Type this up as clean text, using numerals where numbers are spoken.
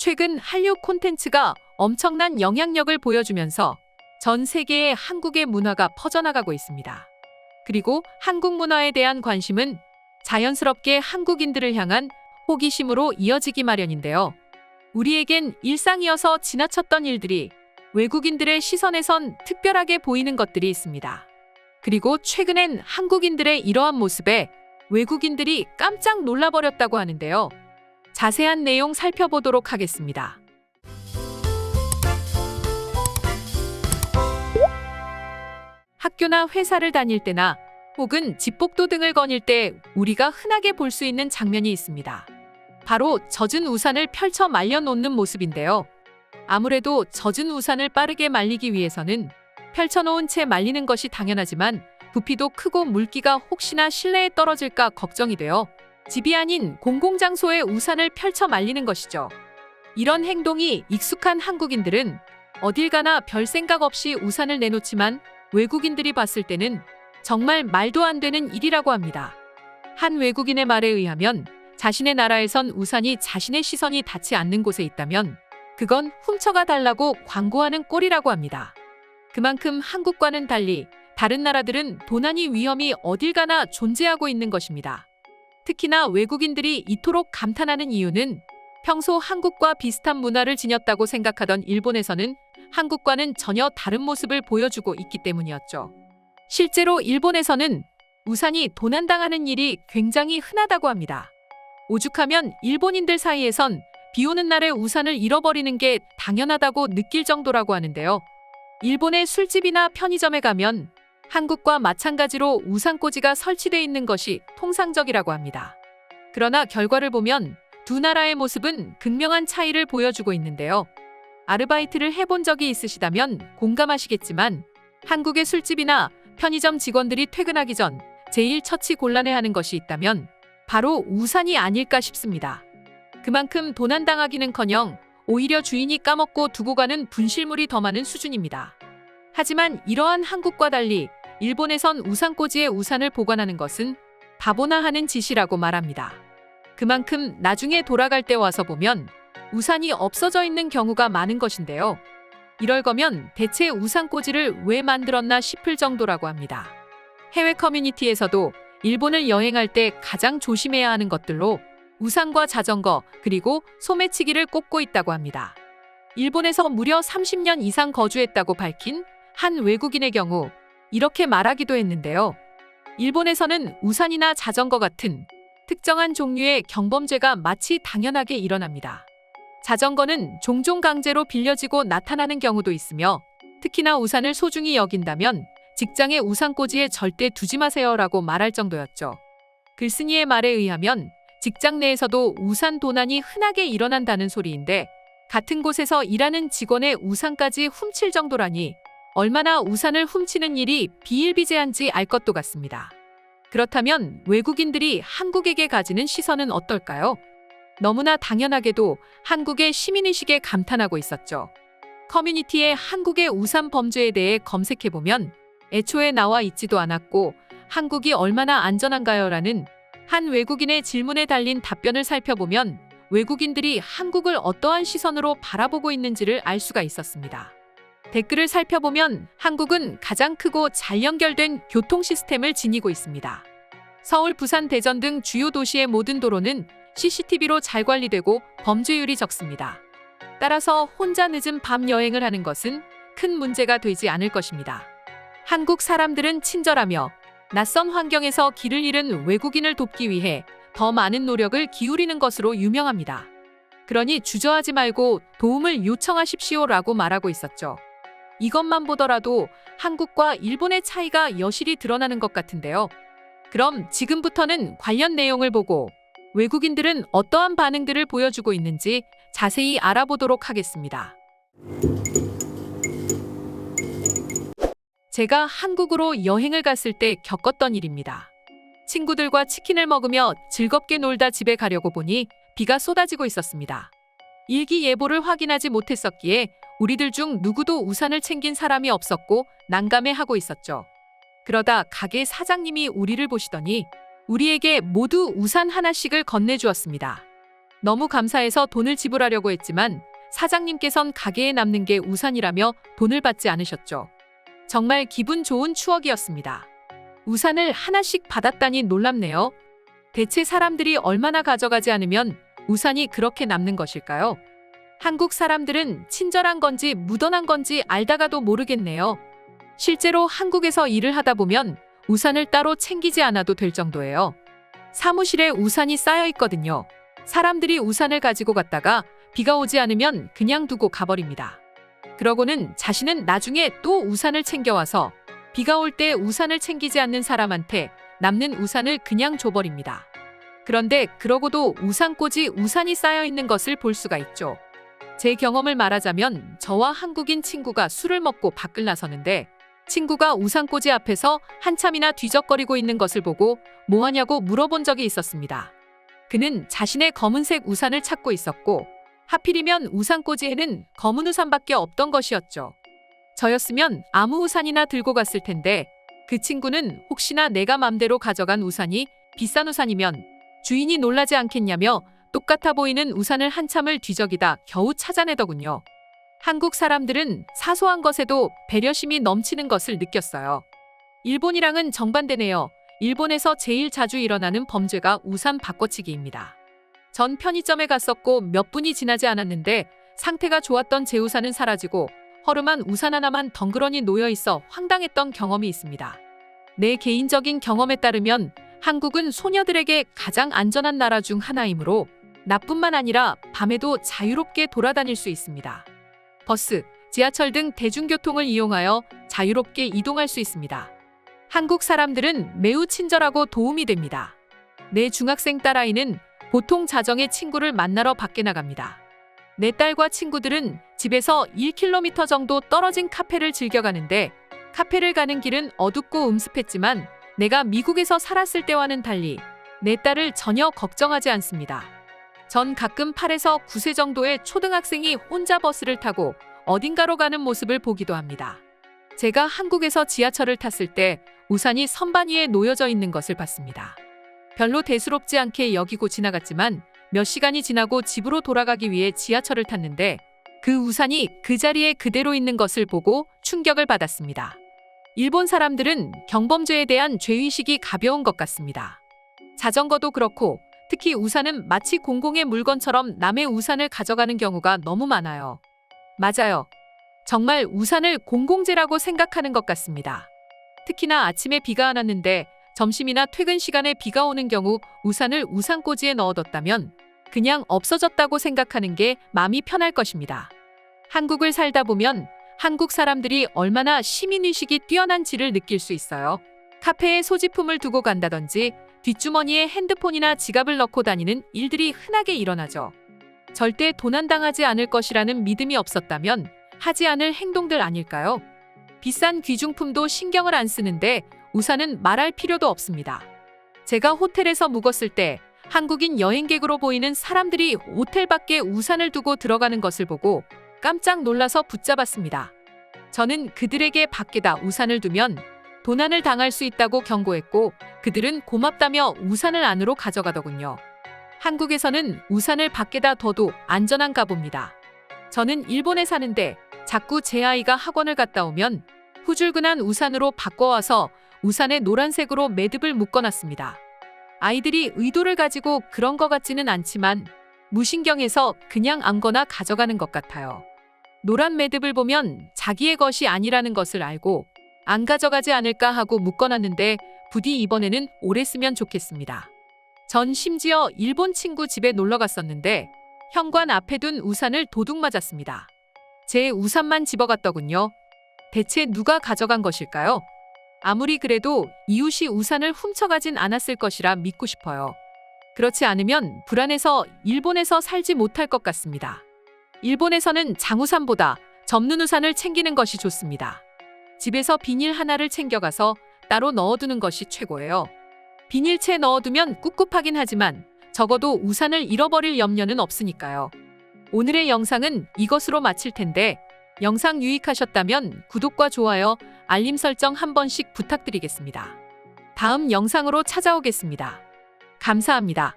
최근 한류 콘텐츠가 엄청난 영향력을 보여주면서 전 세계에 한국의 문화가 퍼져나가고 있습니다. 그리고 한국 문화에 대한 관심은 자연스럽게 한국인들을 향한 호기심으로 이어지기 마련인데요. 우리에겐 일상이어서 지나쳤던 일들이 외국인들의 시선에선 특별하게 보이는 것들이 있습니다. 그리고 최근엔 한국인들의 이러한 모습에 외국인들이 깜짝 놀라버렸다고 하는데요. 자세한 내용 살펴보도록 하겠습니다. 학교나 회사를 다닐 때나 혹은 집복도 등을 거닐 때 우리가 흔하게 볼 수 있는 장면이 있습니다. 바로 젖은 우산을 펼쳐 말려놓는 모습인데요. 아무래도 젖은 우산을 빠르게 말리기 위해서는 펼쳐놓은 채 말리는 것이 당연하지만 부피도 크고 물기가 혹시나 실내에 떨어질까 걱정이 되어 집이 아닌 공공장소에 우산을 펼쳐 말리는 것이죠. 이런 행동이 익숙한 한국인들은 어딜 가나 별 생각 없이 우산을 내놓지만 외국인들이 봤을 때는 정말 말도 안 되는 일이라고 합니다. 한 외국인의 말에 의하면 자신의 나라에선 우산이 자신의 시선이 닿지 않는 곳에 있다면 그건 훔쳐가 달라고 광고하는 꼴이라고 합니다. 그만큼 한국과는 달리 다른 나라들은 도난의 위험이 어딜 가나 존재하고 있는 것입니다. 특히나 외국인들이 이토록 감탄하는 이유는 평소 한국과 비슷한 문화를 지녔다고 생각하던 일본에서는 한국과는 전혀 다른 모습을 보여주고 있기 때문이었죠. 실제로 일본에서는 우산이 도난당하는 일이 굉장히 흔하다고 합니다. 오죽하면 일본인들 사이에선 비 오는 날에 우산을 잃어버리는 게 당연하다고 느낄 정도라고 하는데요. 일본의 술집이나 편의점에 가면 한국과 마찬가지로 우산꽂이가 설치되어 있는 것이 통상적이라고 합니다. 그러나 결과를 보면 두 나라의 모습은 극명한 차이를 보여주고 있는데요. 아르바이트를 해본 적이 있으시다면 공감하시겠지만 한국의 술집이나 편의점 직원들이 퇴근하기 전 제일 처치 곤란해하는 것이 있다면 바로 우산이 아닐까 싶습니다. 그만큼 도난당하기는커녕 오히려 주인이 까먹고 두고 가는 분실물이 더 많은 수준입니다. 하지만 이러한 한국과 달리 일본에선 우산꽂이에 우산을 보관하는 것은 바보나 하는 짓이라고 말합니다. 그만큼 나중에 돌아갈 때 와서 보면 우산이 없어져 있는 경우가 많은 것인데요. 이럴 거면 대체 우산꽂이를 왜 만들었나 싶을 정도라고 합니다. 해외 커뮤니티에서도 일본을 여행할 때 가장 조심해야 하는 것들로 우산과 자전거 그리고 소매치기를 꼽고 있다고 합니다. 일본에서 무려 30년 이상 거주했다고 밝힌 한 외국인의 경우 이렇게 말하기도 했는데요. 일본에서는 우산이나 자전거 같은 특정한 종류의 경범죄가 마치 당연하게 일어납니다. 자전거는 종종 강제로 빌려지고 나타나는 경우도 있으며 특히나 우산을 소중히 여긴다면 직장의 우산꽂이에 절대 두지 마세요라고 말할 정도였죠. 글쓴이의 말에 의하면 직장 내에서도 우산 도난이 흔하게 일어난다는 소리인데 같은 곳에서 일하는 직원의 우산까지 훔칠 정도라니 얼마나 우산을 훔치는 일이 비일비재한지 알 것도 같습니다. 그렇다면 외국인들이 한국에게 가지는 시선은 어떨까요? 너무나 당연하게도 한국의 시민의식에 감탄하고 있었죠. 커뮤니티에 한국의 우산 범죄에 대해 검색해보면 애초에 나와 있지도 않았고 한국이 얼마나 안전한가요? 라는 한 외국인의 질문에 달린 답변을 살펴보면 외국인들이 한국을 어떠한 시선으로 바라보고 있는지를 알 수가 있었습니다. 댓글을 살펴보면 한국은 가장 크고 잘 연결된 교통 시스템을 지니고 있습니다. 서울, 부산, 대전 등 주요 도시의 모든 도로는 CCTV로 잘 관리되고 범죄율이 적습니다. 따라서 혼자 늦은 밤 여행을 하는 것은 큰 문제가 되지 않을 것입니다. 한국 사람들은 친절하며 낯선 환경에서 길을 잃은 외국인을 돕기 위해 더 많은 노력을 기울이는 것으로 유명합니다. 그러니 주저하지 말고 도움을 요청하십시오라고 말하고 있었죠. 이것만 보더라도 한국과 일본의 차이가 여실히 드러나는 것 같은데요. 그럼 지금부터는 관련 내용을 보고 외국인들은 어떠한 반응들을 보여주고 있는지 자세히 알아보도록 하겠습니다. 제가 한국으로 여행을 갔을 때 겪었던 일입니다. 친구들과 치킨을 먹으며 즐겁게 놀다 집에 가려고 보니 비가 쏟아지고 있었습니다. 일기예보를 확인하지 못했었기에 우리들 중 누구도 우산을 챙긴 사람이 없었고 난감해하고 있었죠. 그러다 가게 사장님이 우리를 보시더니 우리에게 모두 우산 하나씩을 건네주었습니다. 너무 감사해서 돈을 지불하려고 했지만 사장님께선 가게에 남는 게 우산이라며 돈을 받지 않으셨죠. 정말 기분 좋은 추억이었습니다. 우산을 하나씩 받았다니 놀랍네요. 대체 사람들이 얼마나 가져가지 않으면 우산이 그렇게 남는 것일까요? 한국 사람들은 친절한 건지 무던한 건지 알다가도 모르겠네요. 실제로 한국에서 일을 하다 보면 우산을 따로 챙기지 않아도 될 정도예요. 사무실에 우산이 쌓여 있거든요. 사람들이 우산을 가지고 갔다가 비가 오지 않으면 그냥 두고 가버립니다. 그러고는 자신은 나중에 또 우산을 챙겨와서 비가 올 때 우산을 챙기지 않는 사람한테 남는 우산을 그냥 줘버립니다. 그런데 그러고도 우산꽂이 우산이 쌓여 있는 것을 볼 수가 있죠. 제 경험을 말하자면 저와 한국인 친구가 술을 먹고 밖을 나서는데 친구가 우산꽂이 앞에서 한참이나 뒤적거리고 있는 것을 보고 뭐하냐고 물어본 적이 있었습니다. 그는 자신의 검은색 우산을 찾고 있었고 하필이면 우산꽂이에는 검은 우산밖에 없던 것이었죠. 저였으면 아무 우산이나 들고 갔을 텐데 그 친구는 혹시나 내가 맘대로 가져간 우산이 비싼 우산이면 주인이 놀라지 않겠냐며 똑같아 보이는 우산을 한참을 뒤적이다 겨우 찾아내더군요. 한국 사람들은 사소한 것에도 배려심이 넘치는 것을 느꼈어요. 일본이랑은 정반대네요. 일본에서 제일 자주 일어나는 범죄가 우산 바꿔치기입니다. 전 편의점에 갔었고 몇 분이 지나지 않았는데 상태가 좋았던 제 우산은 사라지고 허름한 우산 하나만 덩그러니 놓여 있어 황당했던 경험이 있습니다. 내 개인적인 경험에 따르면 한국은 소녀들에게 가장 안전한 나라 중 하나이므로 낮뿐만 아니라 밤에도 자유롭게 돌아다닐 수 있습니다. 버스, 지하철 등 대중교통을 이용하여 자유롭게 이동할 수 있습니다. 한국 사람들은 매우 친절하고 도움이 됩니다. 내 중학생 딸아이는 보통 자정에 친구를 만나러 밖에 나갑니다. 내 딸과 친구들은 집에서 1km 정도 떨어진 카페를 즐겨가는데 카페를 가는 길은 어둡고 음습했지만 내가 미국에서 살았을 때와는 달리 내 딸을 전혀 걱정하지 않습니다. 전 가끔 8에서 9세 정도의 초등학생이 혼자 버스를 타고 어딘가로 가는 모습을 보기도 합니다. 제가 한국에서 지하철을 탔을 때 우산이 선반 위에 놓여져 있는 것을 봤습니다. 별로 대수롭지 않게 여기고 지나갔지만 몇 시간이 지나고 집으로 돌아가기 위해 지하철을 탔는데 그 우산이 그 자리에 그대로 있는 것을 보고 충격을 받았습니다. 일본 사람들은 경범죄에 대한 죄의식이 가벼운 것 같습니다. 자전거도 그렇고 특히 우산은 마치 공공의 물건처럼 남의 우산을 가져가는 경우가 너무 많아요. 맞아요. 정말 우산을 공공재라고 생각하는 것 같습니다. 특히나 아침에 비가 안 왔는데 점심이나 퇴근 시간에 비가 오는 경우 우산을 우산꽂이에 넣어뒀다면 그냥 없어졌다고 생각하는 게 마음이 편할 것입니다. 한국을 살다 보면 한국 사람들이 얼마나 시민의식이 뛰어난지를 느낄 수 있어요. 카페에 소지품을 두고 간다든지 뒷주머니에 핸드폰이나 지갑을 넣고 다니는 일들이 흔하게 일어나죠. 절대 도난당하지 않을 것이라는 믿음이 없었다면 하지 않을 행동들 아닐까요? 비싼 귀중품도 신경을 안 쓰는데 우산은 말할 필요도 없습니다. 제가 호텔에서 묵었을 때 한국인 여행객으로 보이는 사람들이 호텔 밖에 우산을 두고 들어가는 것을 보고 깜짝 놀라서 붙잡았습니다. 저는 그들에게 밖에다 우산을 두면 도난을 당할 수 있다고 경고했고 그들은 고맙다며 우산을 안으로 가져가더군요. 한국에서는 우산을 밖에다 둬도 안전한가 봅니다. 저는 일본에 사는데 자꾸 제 아이가 학원을 갔다 오면 후줄근한 우산으로 바꿔와서 우산에 노란색으로 매듭을 묶어놨습니다. 아이들이 의도를 가지고 그런 것 같지는 않지만 무신경해서 그냥 아무거나 가져가는 것 같아요. 노란 매듭을 보면 자기의 것이 아니라는 것을 알고 안 가져가지 않을까 하고 묶어놨는데 부디 이번에는 오래 쓰면 좋겠습니다. 전 심지어 일본 친구 집에 놀러 갔었는데 현관 앞에 둔 우산을 도둑 맞았습니다. 제 우산만 집어갔더군요. 대체 누가 가져간 것일까요? 아무리 그래도 이웃이 우산을 훔쳐가진 않았을 것이라 믿고 싶어요. 그렇지 않으면 불안해서 일본에서 살지 못할 것 같습니다. 일본에서는 장우산보다 접는 우산을 챙기는 것이 좋습니다. 집에서 비닐 하나를 챙겨가서 따로 넣어두는 것이 최고예요. 비닐채 넣어두면 꿉꿉하긴 하지만 적어도 우산을 잃어버릴 염려는 없으니까요. 오늘의 영상은 이것으로 마칠 텐데 영상 유익하셨다면 구독과 좋아요, 알림 설정 한 번씩 부탁드리겠습니다. 다음 영상으로 찾아오겠습니다. 감사합니다.